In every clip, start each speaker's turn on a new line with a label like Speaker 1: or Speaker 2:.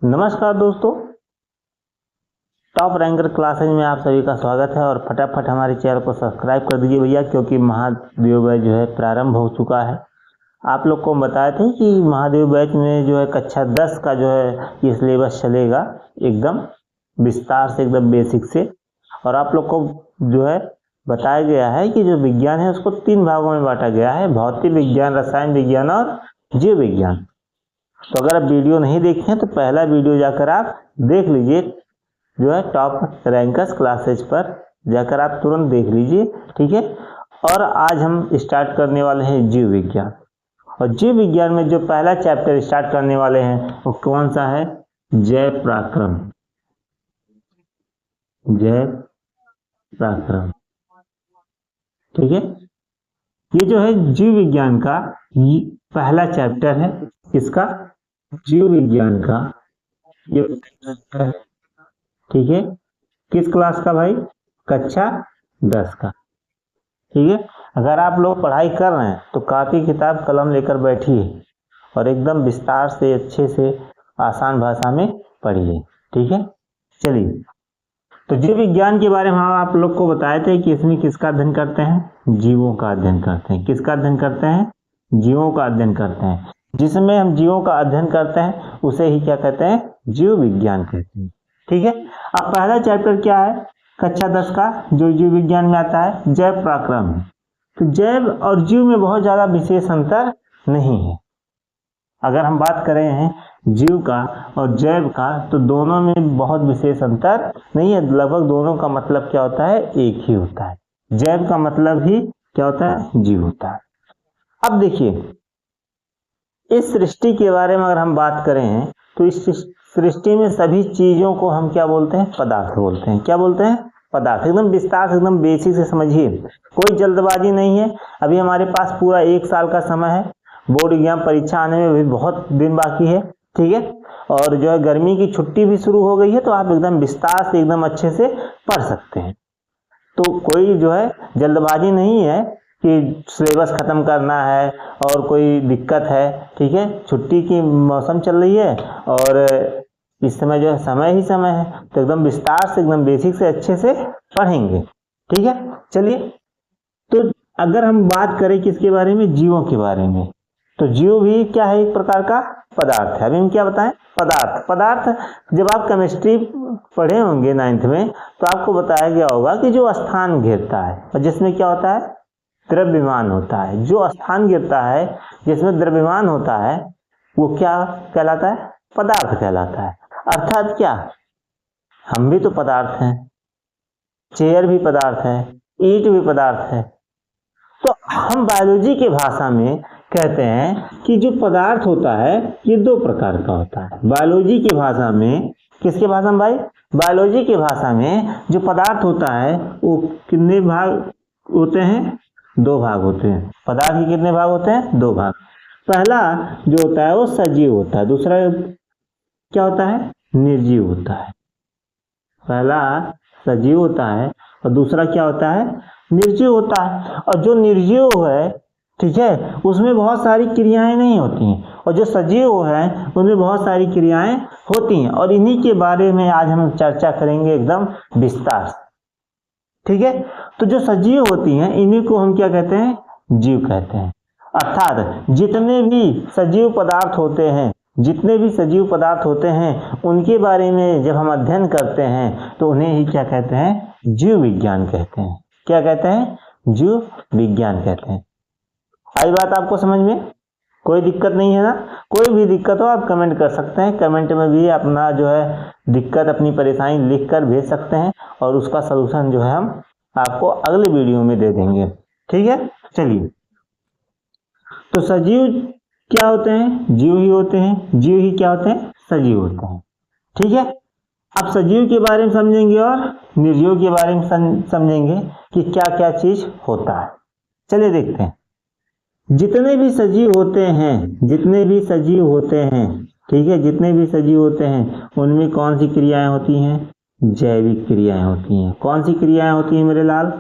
Speaker 1: नमस्कार दोस्तों, top ranker classes में आप सभी का स्वागत है। और फटाफट हमारे चैनल को सब्सक्राइब कर दीजिए भैया, क्योंकि महादेव बैच जो है प्रारंभ हो चुका है। आप लोग को हम बताए थे कि महादेव बैच में जो है कक्षा 10 का जो है ये सिलेबस चलेगा एकदम विस्तार से, एकदम बेसिक से। और आप लोग को जो है बताया गया है कि जो विज्ञान है उसको 3 भागों में बांटा गया है: भौतिक विज्ञान, रसायन विज्ञान और जीव विज्ञान। तो अगर आप वीडियो नहीं देखे हैं तो पहला वीडियो जाकर आप देख लीजिए, जो है टॉप रैंकर्स क्लासेज पर जाकर आप तुरंत देख लीजिए, ठीक है। और आज हम स्टार्ट करने वाले हैं जीव विज्ञान। और जीव विज्ञान में जो पहला चैप्टर स्टार्ट करने वाले हैं वो कौन सा है? जैव पराक्रम। जैव पराक्रम, ठीक है। ये जो है जीव विज्ञान का पहला चैप्टर है। इसका जीव विज्ञान का ये है, ठीक है। किस क्लास का भाई? कक्षा 10 का, ठीक है। अगर आप लोग पढ़ाई कर रहे हैं तो कापी किताब कलम लेकर बैठिए और एकदम विस्तार से, अच्छे से, आसान भाषा में पढ़िए, ठीक है। चलिए, तो जीव विज्ञान के बारे में हम आप लोग को बताए थे कि इसमें किसका अध्ययन करते हैं? जीवों का अध्ययन करते हैं। किसका अध्ययन करते हैं? जीवों का अध्ययन करते हैं। जिसमें हम जीवों का अध्ययन करते हैं उसे ही क्या कहते हैं? जीव विज्ञान कहते हैं, ठीक है। अब पहला चैप्टर क्या है कक्षा 10 का जो जीव विज्ञान में आता है? जैव पराक्रम। तो जैव और जीव में बहुत ज्यादा विशेष अंतर नहीं है। अगर हम बात करें हैं जीव का और जैव का तो दोनों में बहुत विशेष अंतर नहीं है। लगभग दोनों का मतलब क्या होता है? एक ही होता है। जैव का मतलब ही क्या होता है? जीव होता है। अब देखिए, इस सृष्टि के बारे में अगर हम बात करें तो इस सृष्टि में सभी चीजों को हम क्या बोलते हैं? पदार्थ बोलते हैं। क्या बोलते हैं? पदार्थ। एकदम विस्तार से, एकदम बेसिक से समझिए, कोई जल्दबाजी नहीं है। अभी हमारे पास पूरा 1 साल का समय है। बोर्ड एग्जाम परीक्षा आने में भी बहुत दिन बाकी है, ठीक है। और जो है गर्मी की छुट्टी भी शुरू हो गई है, तो आप एकदम विस्तार से, एकदम अच्छे से पढ़ सकते हैं। तो कोई जो है जल्दबाजी नहीं है कि सिलेबस खत्म करना है और कोई दिक्कत है, ठीक है। छुट्टी की मौसम चल रही है और इस समय जो है समय ही समय है, तो एकदम विस्तार से, एकदम बेसिक से, अच्छे से पढ़ेंगे, ठीक है। चलिए, तो अगर हम बात करें किसके बारे में? जीवों के बारे में, तो जीव भी क्या है? एक प्रकार का पदार्थ है। अभी हम क्या बताएं? पदार्थ। पदार्थ जब आप केमिस्ट्री पढ़े होंगे 9th में तो आपको बताया गया होगा कि जो स्थान घेरता है और जिसमें क्या होता है? द्रव्यमान होता है। जो स्थान घेरता है, जिसमें द्रव्यमान होता है, वो क्या कहलाता है? पदार्थ कहलाता है। अर्थात क्या? हम भी तो पदार्थ हैं। चेयर भी पदार्थ है, ईंट भी पदार्थ है। तो हम बायोलॉजी के भाषा में कहते हैं कि जो पदार्थ होता है ये 2 प्रकार का होता है। बायोलॉजी की भाषा में, किसके भाषा में भाई? बायोलॉजी की भाषा में जो पदार्थ होता है वो कितने भाग होते हैं? 2 भाग होते हैं। पदार्थ के कितने भाग होते हैं? 2 भाग। पहला जो होता है वो सजीव होता है, दूसरा क्या होता है? निर्जीव होता है। पहला सजीव होता है और दूसरा क्या होता है? निर्जीव होता है। और जो निर्जीव है, ठीक है, उसमें बहुत सारी क्रियाएं नहीं होती हैं, और जो सजीव है उनमें बहुत सारी क्रियाएं होती हैं। और इन्हीं के बारे में आज हम चर्चा करेंगे एकदम विस्तार से, ठीक है। तो जो सजीव होती हैं इन्हीं को हम क्या कहते हैं? जीव कहते हैं। अर्थात जितने भी सजीव पदार्थ होते हैं, जितने भी सजीव पदार्थ होते हैं उनके बारे में जब हम अध्ययन करते हैं तो उन्हें ही क्या कहते हैं? जीव विज्ञान कहते हैं। क्या कहते हैं? जीव विज्ञान कहते हैं। आई बात आपको समझ में? कोई दिक्कत नहीं है ना? कोई भी दिक्कत हो आप कमेंट कर सकते हैं। कमेंट में भी अपना जो है दिक्कत, अपनी परेशानी लिख कर भेज सकते हैं और उसका सलूशन जो है हम आपको अगले वीडियो में दे देंगे, ठीक है। चलिए, तो सजीव क्या होते हैं? जीव ही होते हैं। जीव ही क्या होते हैं? सजीव होते हैं, ठीक है। अब सजीव के बारे में समझेंगे और निर्जीव के बारे में समझेंगे कि क्या क्या चीज होता है। चलिए देखते हैं। जितने भी सजीव होते हैं, जितने भी सजीव होते हैं, ठीक है, जितने भी सजीव होते हैं उनमें कौन सी क्रियाएं होती हैं? जैविक क्रियाएं होती हैं। कौन सी क्रियाएं होती हैं मेरे लाल?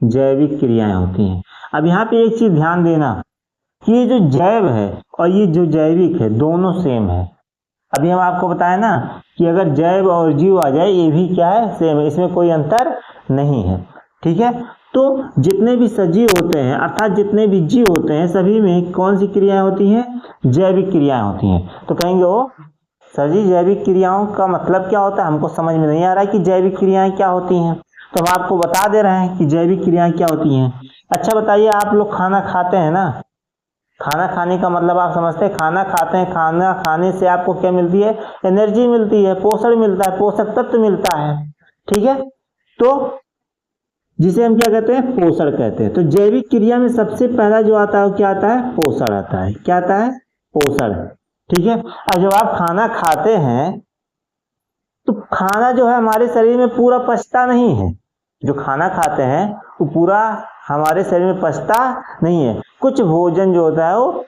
Speaker 1: जैविक क्रियाएं होती हैं। अब यहाँ पे एक चीज ध्यान देना कि ये जो जैव है और ये जो जैविक है दोनों सेम है। अभी हम आपको बताए ना कि अगर जैव और जीव आ जाए ये भी क्या है, सेम है, इसमें कोई अंतर नहीं है। ठीक है, तो जितने भी सजीव होते हैं अर्थात जितने भी जीव होते हैं सभी में कौन सी क्रियाएं होती हैं, जैविक क्रियाएं होती हैं। तो कहेंगे ओ सर जी जैविक क्रियाओं का मतलब क्या होता है, हमको समझ में नहीं आ रहा है कि जैविक क्रियाएं क्या होती हैं। तो हम आपको बता दे रहे हैं कि जैविक क्रियाएं क्या होती हैं। अच्छा बताइए, आप लोग खाना खाते हैं ना, खाना खाने का मतलब आप समझते हैं, खाना खाते हैं, खाना खाने से आपको क्या मिलती है, एनर्जी मिलती है, पोषण मिलता है, पोषक तत्व मिलता है। ठीक है, तो जिसे हम क्या कहते हैं, पोषण कहते हैं। तो जैविक क्रिया में सबसे पहला जो आता है वो क्या आता है, पोषण आता है। क्या आता है, पोषण। ठीक है, अब जब आप खाना खाते हैं तो खाना जो है हमारे शरीर में पूरा पचता नहीं है, जो खाना खाते हैं वो पूरा हमारे शरीर में पचता नहीं है। कुछ भोजन जो होता है वो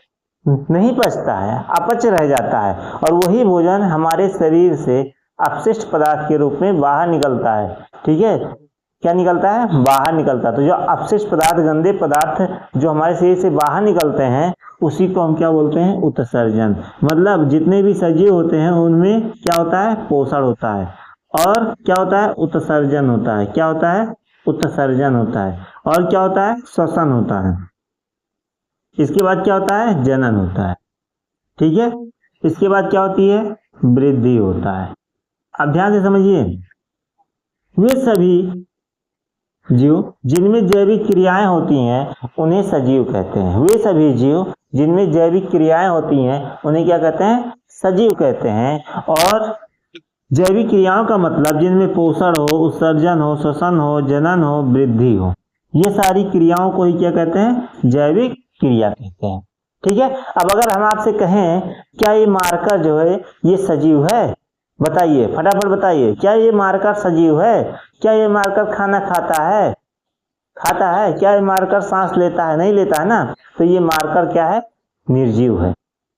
Speaker 1: नहीं पचता है, अपच रह जाता है, और वही भोजन हमारे शरीर से अपशिष्ट पदार्थ के रूप में बाहर निकलता है। ठीक है, क्या निकलता है, बाहर निकलता है। तो जो अपशिष्ट पदार्थ, गंदे पदार्थ जो हमारे शरीर से बाहर निकलते हैं उसी को हम क्या बोलते हैं, उत्सर्जन। मतलब जितने भी सजीव होते हैं उनमें क्या होता है, पोषण होता है, और क्या होता है, उत्सर्जन होता है। क्या होता है, उत्सर्जन होता है, और क्या होता है, श्वसन होता है। इसके बाद क्या होता है, जनन होता है। ठीक है, इसके बाद क्या होती है, वृद्धि होता है। अब ध्यान से समझिए, वे सभी जीव जिनमें जैविक क्रियाएं होती हैं उन्हें सजीव कहते हैं। वे सभी जीव जिनमें जैविक क्रियाएं होती हैं उन्हें क्या कहते हैं, सजीव कहते हैं। और जैविक क्रियाओं का मतलब जिनमें पोषण हो, उत्सर्जन हो, श्वसन हो, जनन हो, वृद्धि हो, ये सारी क्रियाओं को ही क्या कहते हैं, जैविक क्रिया कहते हैं। ठीक है, अब अगर हम आपसे कहें क्या ये मार्कर जो है ये सजीव है, बताइए फटाफट बताइए, क्या ये मार्कर सजीव है, क्या ये मार्कर खाना खाता है, खाता है, क्या ये मार्कर सांस लेता है, नहीं लेता है ना। तो ये मार्कर क्या है, निर्जीव है।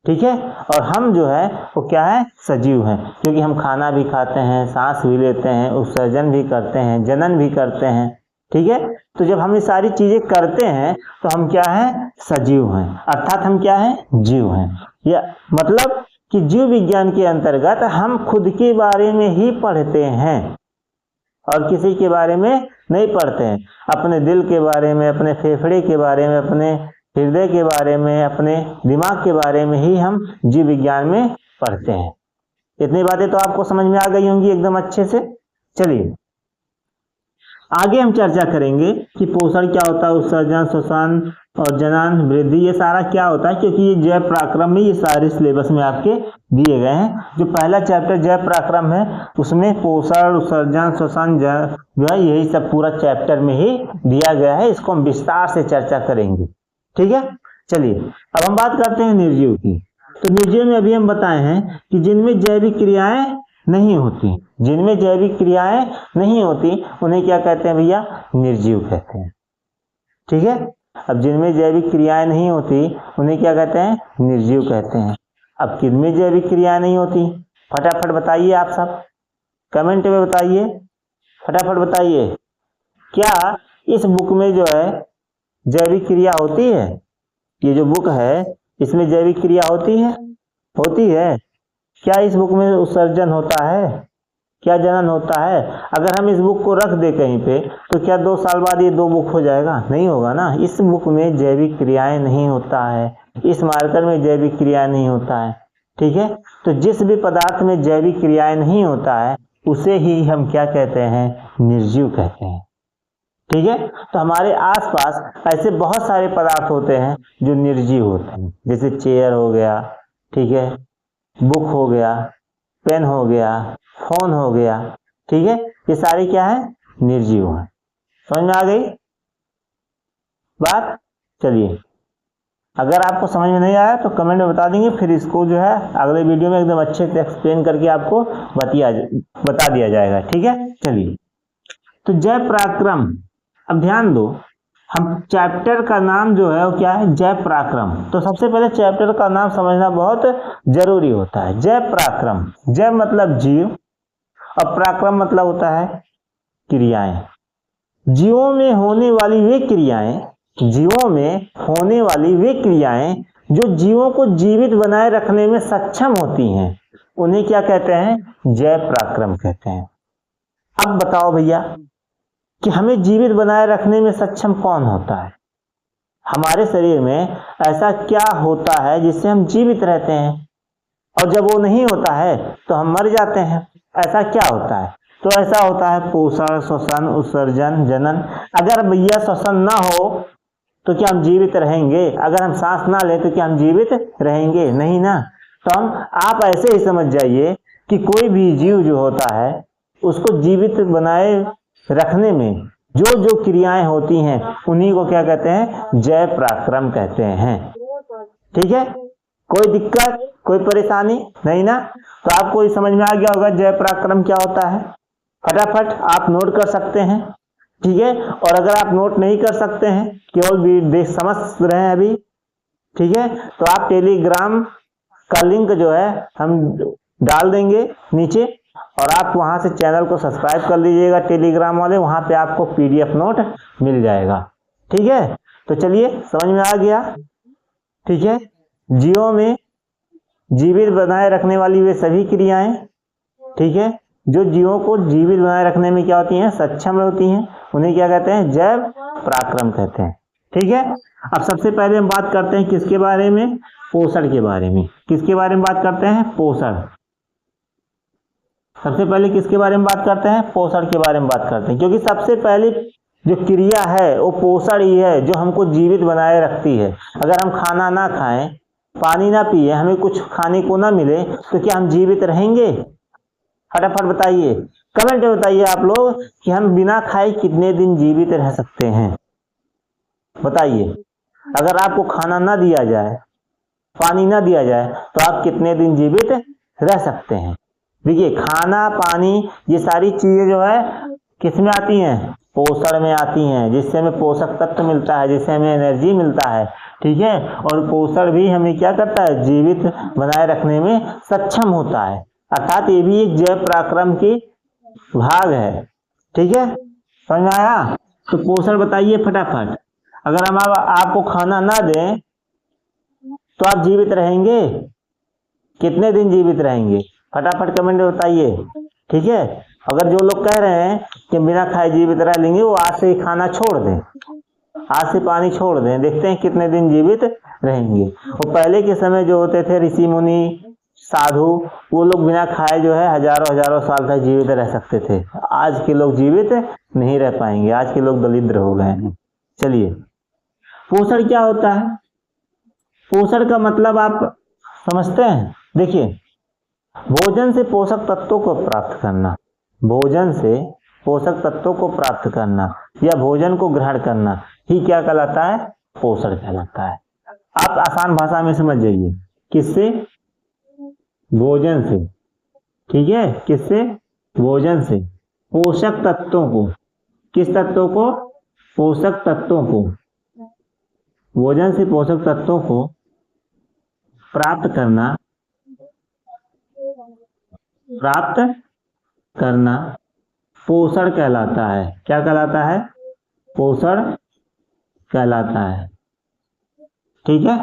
Speaker 1: ठीक है, और हम जो है वो क्या है, सजीव है, क्योंकि हम खाना भी खाते हैं, सांस भी लेते हैं, उत्सर्जन भी करते हैं, जनन भी करते हैं। ठीक है, तो जब हम ये सारी चीजें करते हैं तो हम क्या है, सजीव हैं, अर्थात हम क्या है, जीव हैं। या मतलब कि जीव विज्ञान के अंतर्गत हम खुद के बारे में ही पढ़ते हैं और किसी के बारे में नहीं पढ़ते हैं। अपने दिल के बारे में, अपने फेफड़े के बारे में, अपने हृदय के बारे में, अपने दिमाग के बारे में ही हम जीव विज्ञान में पढ़ते हैं। इतनी बातें तो आपको समझ में आ गई होंगी एकदम अच्छे से। चलिए आगे हम चर्चा करेंगे कि पोषण क्या होता है, उत्सर्जन, श्वसन और जनन, वृद्धि, ये सारा क्या होता है, क्योंकि ये जैव पराक्रम में ये सारे सिलेबस में आपके दिए गए हैं। जो पहला चैप्टर जैव पराक्रम है उसमें पोषण, उत्सर्जन, श्वसन जो है यही सब पूरा चैप्टर में ही दिया गया है। इसको हम विस्तार से चर्चा करेंगे। ठीक है, चलिए अब हम बात करते हैं निर्जीव की। तो निर्जीव में अभी हम बताए हैं कि जिनमें जैविक क्रियाएं नहीं होती, जिनमें जैविक क्रियाएं नहीं होती उन्हें क्या कहते हैं भैया, निर्जीव कहते हैं। ठीक है, अब जिनमें जैविक क्रियाएं नहीं होती उन्हें क्या कहते हैं, निर्जीव कहते हैं। अब किनमें जैविक क्रियाएं नहीं होती, फटाफट बताइए आप सब, कमेंट में बताइए, फटाफट बताइए। क्या इस बुक में जो है जैविक क्रिया होती है, ये जो बुक है इसमें जैविक क्रिया होती है, होती है। क्या इस बुक में उत्सर्जन होता है, क्या जनन होता है। अगर हम इस बुक को रख दे कहीं पे तो क्या 2 साल बाद ये 2 बुक हो जाएगा, नहीं होगा ना। इस बुक में जैविक क्रियाएं नहीं होता है, इस मार्कर में जैविक क्रिया नहीं होता है। ठीक है, तो जिस भी पदार्थ में जैविक क्रियाएं नहीं होता है उसे ही हम क्या कहते हैं, निर्जीव कहते हैं। ठीक है, तो हमारे आसपास ऐसे बहुत सारे पदार्थ होते हैं जो निर्जीव होते हैं, जैसे चेयर हो गया, ठीक है, बुक हो गया, पेन हो गया, फोन हो गया। ठीक है, ये सारे क्या है, निर्जीव हैं। समझ में आ गई बात। चलिए अगर आपको समझ में नहीं आया तो कमेंट में बता देंगे, फिर इसको जो है अगले वीडियो में एकदम अच्छे से एक्सप्लेन करके आपको बता दिया जाएगा। ठीक है, चलिए तो जैव पराक्रम। अब ध्यान दो, हम चैप्टर का नाम जो है वो क्या है, जैव पराक्रम। तो सबसे पहले चैप्टर का नाम समझना बहुत जरूरी होता है। जैव पराक्रम, जैव मतलब जीव और पराक्रम मतलब होता है क्रियाएं। जीवों में होने वाली वे क्रियाएं, जीवों में होने वाली वे क्रियाएं जो जीवों को जीवित बनाए रखने में सक्षम होती हैं, उन्हें क्या कहते हैं? जैव पराक्रम कहते हैं। अब बताओ भैया कि हमें जीवित बनाए रखने में सक्षम कौन होता है? हमारे शरीर में ऐसा क्या होता है जिससे हम जीवित रहते हैं, और जब वो नहीं होता है तो हम मर जाते हैं? ऐसा क्या होता है? तो ऐसा होता है पोषण, श्वसन, उत्सर्जन, जनन। अगर भैया श्वसन ना हो तो क्या हम जीवित रहेंगे? अगर हम सांस ना लें तो क्या हम जीवित रहेंगे? नहीं ना। तो आप ऐसे ही समझ जाइए कि कोई भी जीव जो होता है उसको जीवित बनाए रखने में जो जो क्रियाएं होती हैं उन्हीं को क्या कहते हैं? जैव पराक्रम कहते हैं। ठीक है, कोई दिक्कत, कोई परेशानी नहीं ना? तो आपको समझ में आ गया होगा जैव पराक्रम क्या होता है। फटाफट आप नोट कर सकते हैं। ठीक है, और अगर आप नोट नहीं कर सकते हैं, केवल समझ रहे हैं अभी, ठीक है, तो आप टेलीग्राम का लिंक जो है हम डाल देंगे नीचे, और आप वहां से चैनल को सब्सक्राइब कर लीजिएगा टेलीग्राम वाले, वहां पे आपको पीडीएफ नोट मिल जाएगा। ठीक है, तो चलिए समझ में आ गया। ठीक है, जीवों में जीवित बनाए रखने वाली वे सभी क्रियाएं, ठीक है, जो जीवों को जीवित बनाए रखने में क्या होती हैं? सक्षम होती हैं, उन्हें क्या कहते हैं? जैव पराक्रम कहते हैं। ठीक है, अब सबसे पहले हम बात करते हैं किसके बारे में? पोषण के बारे में। किसके बारे में बात करते हैं? पोषण। सबसे पहले किसके बारे में बात करते हैं? पोषण के बारे में बात करते हैं, क्योंकि सबसे पहली जो क्रिया है वो पोषण ही है जो हमको जीवित बनाए रखती है। अगर हम खाना ना खाएं, पानी ना पिए, हमें कुछ खाने को ना मिले तो क्या हम जीवित रहेंगे? फटाफट बताइए, कमेंट में बताइए आप लोग कि हम बिना खाए कितने दिन जीवित रह सकते हैं? बताइए, अगर आपको खाना ना दिया जाए, पानी ना दिया जाए, तो आप कितने दिन जीवित रह सकते हैं? देखिए, खाना, पानी, ये सारी चीजें जो है किस में आती हैं? पोषण में आती हैं, जिससे हमें पोषक तत्व मिलता है, जिससे हमें एनर्जी मिलता है। ठीक है, और पोषण भी हमें क्या करता है? जीवित बनाए रखने में सक्षम होता है, अर्थात ये भी एक जैव पराक्रम की भाग है। ठीक है, समझ में आया? तो पोषण बताइए फटाफट। अगर हम आपको खाना ना दें तो आप जीवित रहेंगे? कितने दिन जीवित रहेंगे? फटाफट कमेंट में बताइए। ठीक है, अगर जो लोग कह रहे हैं कि बिना खाए जीवित रह लेंगे, वो आज से खाना छोड़ दें, आज से पानी छोड़ दें, देखते हैं कितने दिन जीवित रहेंगे। और पहले के समय जो होते थे ऋषि मुनि, साधु, वो लोग बिना खाए जो है हजारों हजारों साल तक जीवित रह सकते थे। आज के लोग जीवित नहीं रह पाएंगे, आज के लोग दरिद्र हो गए हैं। चलिए, पोषण क्या होता है? पोषण का मतलब आप समझते हैं? देखिए, भोजन से पोषक तत्वों को प्राप्त करना, भोजन से पोषक तत्वों को प्राप्त करना या भोजन को ग्रहण करना ही क्या कहलाता है? पोषण कहलाता है। आप आसान भाषा में समझ जाइए, किससे? भोजन से। ठीक है, किससे? भोजन से पोषक तत्वों को, किस तत्वों को? पोषक तत्वों को, भोजन से पोषक तत्वों को प्राप्त करना, प्राप्त करना पोषण कहलाता है। क्या कहलाता है? पोषण कहलाता है। ठीक है,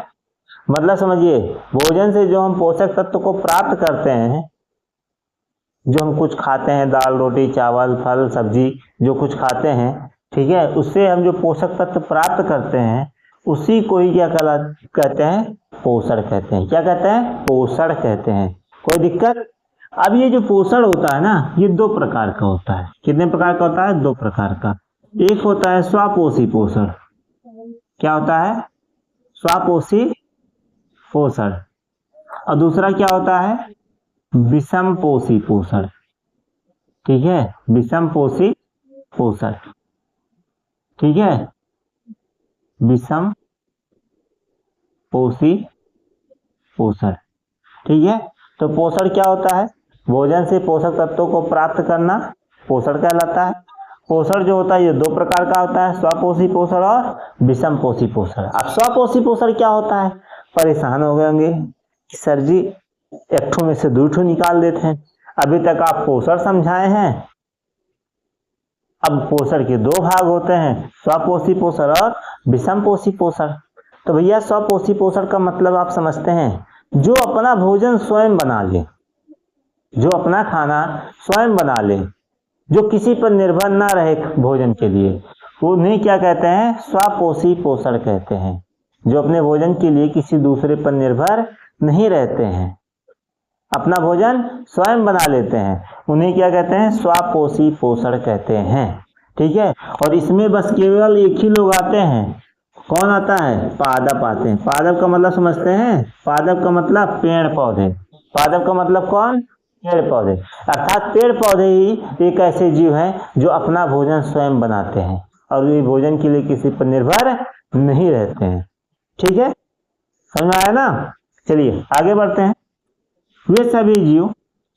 Speaker 1: मतलब समझिए, भोजन से जो हम पोषक तत्व को प्राप्त करते हैं, जो हम कुछ खाते हैं, दाल, रोटी, चावल, फल, सब्जी, जो कुछ खाते हैं, ठीक है, उससे हम जो पोषक तत्व प्राप्त करते हैं उसी को ही क्या कहते हैं? पोषण कहते हैं। क्या कहते हैं? पोषण कहते हैं। कोई दिक्कत? अब ये जो पोषण होता है ना, ये दो प्रकार का होता है। कितने प्रकार का होता है? दो प्रकार का। एक होता है स्वापोषी पोषण। क्या होता है? स्वापोषी पोषण। और दूसरा क्या होता है? विषमपोषी पोषण। ठीक है, विषमपोषी पोषण। ठीक है, विषमपोषी पोषण। ठीक है, तो पोषण क्या होता है? भोजन से पोषक तत्वों को प्राप्त करना पोषण कहलाता है। पोषण जो होता है ये दो प्रकार का होता है, स्वपोषी पोषण और विषमपोषी पोषण। अब स्वपोषी पोषण क्या होता है? परेशान हो गए होंगे कि सर जी एक ठो में से दो ठो निकाल देते हैं, अभी तक आप पोषण समझाए हैं, अब पोषण के दो भाग होते हैं, स्वपोषी पोषण और विषमपोषी पोषण। तो भैया, स्वपोषी पोषण का मतलब आप समझते हैं? जो अपना भोजन स्वयं बना ले, जो अपना खाना स्वयं बना ले, जो किसी पर निर्भर ना रहे भोजन के लिए, उन्हें क्या कहते हैं? स्वपोषी पोषण कहते हैं। जो अपने भोजन के लिए किसी दूसरे पर निर्भर नहीं रहते हैं, अपना भोजन स्वयं बना लेते हैं, उन्हें क्या कहते हैं? स्वपोषी पोषण कहते हैं। ठीक है, और इसमें बस केवल एक ही लोग आते हैं। कौन आता है? पादप आते हैं। पादप का मतलब समझते हैं? पादप का मतलब पेड़ पौधे। पादप का मतलब कौन? पेड़ पौधे। अर्थात पेड़ पौधे ही एक ऐसे जीव हैं जो अपना भोजन स्वयं बनाते हैं और वे भोजन के लिए किसी पर निर्भर नहीं रहते हैं। ठीक है, समझ में आया ना? चलिए आगे बढ़ते हैं। वे सभी जीव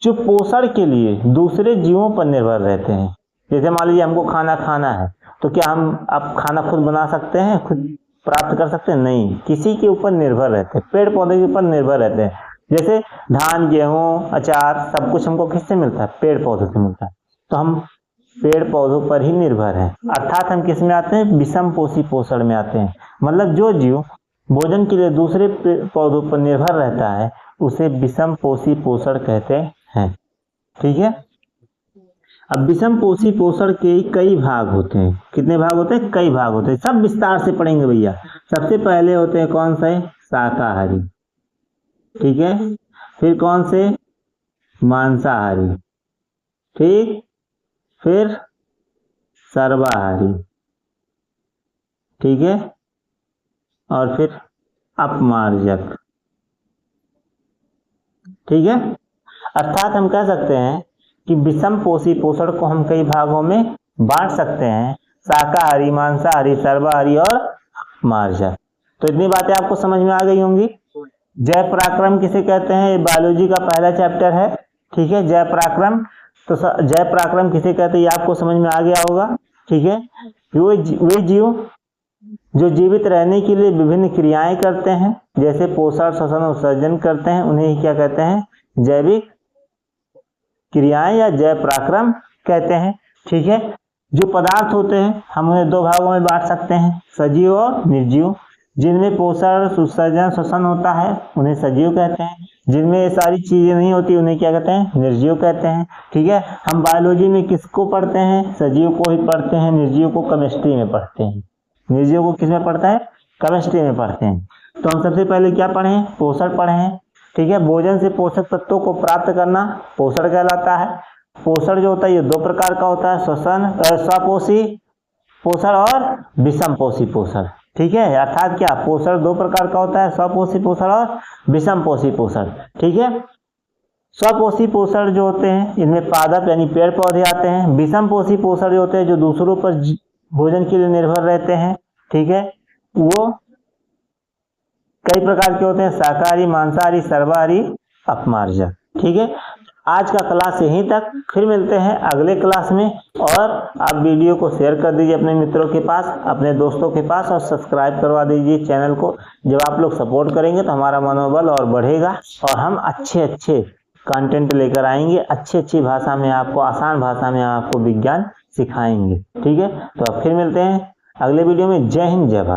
Speaker 1: जो पोषण के लिए दूसरे जीवों पर निर्भर रहते हैं। जैसे मान लीजिए हमको खाना खाना है, तो क्या हम अब खाना खुद बना सकते हैं, खुद प्राप्त कर सकते हैं? नहीं, किसी के ऊपर निर्भर रहते हैं, पेड़ पौधे के ऊपर निर्भर रहते हैं। जैसे धान, गेहूं, अचार सब कुछ हमको किससे मिलता है? पेड़ पौधों से मिलता है। तो हम पेड़ पौधों पर ही निर्भर हैं। अर्थात हम किस में आते हैं? विषम पोषी पोषण में आते हैं। मतलब जो जीव भोजन के लिए दूसरे पौधों पर निर्भर रहता है उसे विषम पोषी पोषण कहते हैं। ठीक है, अब विषम पोषी पोषण के कई भाग होते हैं। कितने भाग होते हैं? कई भाग होते हैं। सब विस्तार से पढ़ेंगे भैया। सबसे पहले होते हैं कौन से? शाकाहारी। ठीक है, फिर कौन से? मांसाहारी। ठीक, फिर सर्वाहारी। ठीक है, और फिर अपमार्जक। ठीक है, अर्थात हम कह सकते हैं कि विषम पोषी पोषण को हम कई भागों में बांट सकते हैं। शाकाहारी, मांसाहारी, सर्वाहारी और अपमार्जक। तो इतनी बातें आपको समझ में आ गई होंगी। जय पराक्रम किसे कहते हैं? ये बायोलॉजी का पहला चैप्टर है। ठीक है, जय पराक्रम। तो जय पराक्रम किसे कहते हैं ये आपको समझ में आ गया होगा। ठीक है, वे जीव जो जीवित रहने के लिए विभिन्न क्रियाएं करते हैं, जैसे पोषण, श्वसन, उत्सर्जन करते हैं, उन्हें क्या कहते हैं? जैविक क्रियाएं या जय पराक्रम कहते हैं। ठीक है, जो पदार्थ होते हैं हम उन्हें दो भागों में बांट सकते हैं, सजीव और निर्जीव। जिनमें पोषण, उत्सर्जन, श्वसन होता है उन्हें सजीव कहते हैं। जिनमें ये सारी चीजें नहीं होती उन्हें क्या कहते हैं? निर्जीव कहते हैं। ठीक है, हम बायोलॉजी में किसको पढ़ते हैं? सजीव को ही पढ़ते हैं। निर्जीव को केमिस्ट्री में पढ़ते हैं। निर्जीव को किस में पढ़ता है? केमिस्ट्री में पढ़ते हैं। तो हम सबसे पहले क्या पढ़े हैं? पोषण पढ़े हैं। ठीक है, भोजन से पोषक तत्वों को प्राप्त करना पोषण कहलाता है। पोषण जो होता है ये दो प्रकार का होता है, श्वसन, स्वपोषी पोषण और विषम पोषी पोषण। ठीक है, अर्थात क्या? पोषण दो प्रकार का होता है, स्वपोषी पोषण और विषम पोषी पोषण। ठीक है, स्वपोषी पोषण जो होते हैं इनमें पादप यानी पेड़ पौधे आते हैं। विषम पोषी पोषण जो होते हैं जो दूसरों पर भोजन के लिए निर्भर रहते हैं। ठीक है, वो कई प्रकार के होते हैं, शाकाहारी, मांसाहारी, सर्वाहारी, अपमार्जक। ठीक है, आज का क्लास यहीं तक। फिर मिलते हैं अगले क्लास में। और आप वीडियो को शेयर कर दीजिए अपने मित्रों के पास, अपने दोस्तों के पास, और सब्सक्राइब करवा दीजिए चैनल को। जब आप लोग सपोर्ट करेंगे तो हमारा मनोबल और बढ़ेगा और हम अच्छे कंटेंट लेकर आएंगे। अच्छी भाषा में आपको, आसान भाषा में आपको विज्ञान सिखाएंगे। ठीक है, तो अब फिर मिलते हैं अगले वीडियो में। जय हिंद, जय भारत।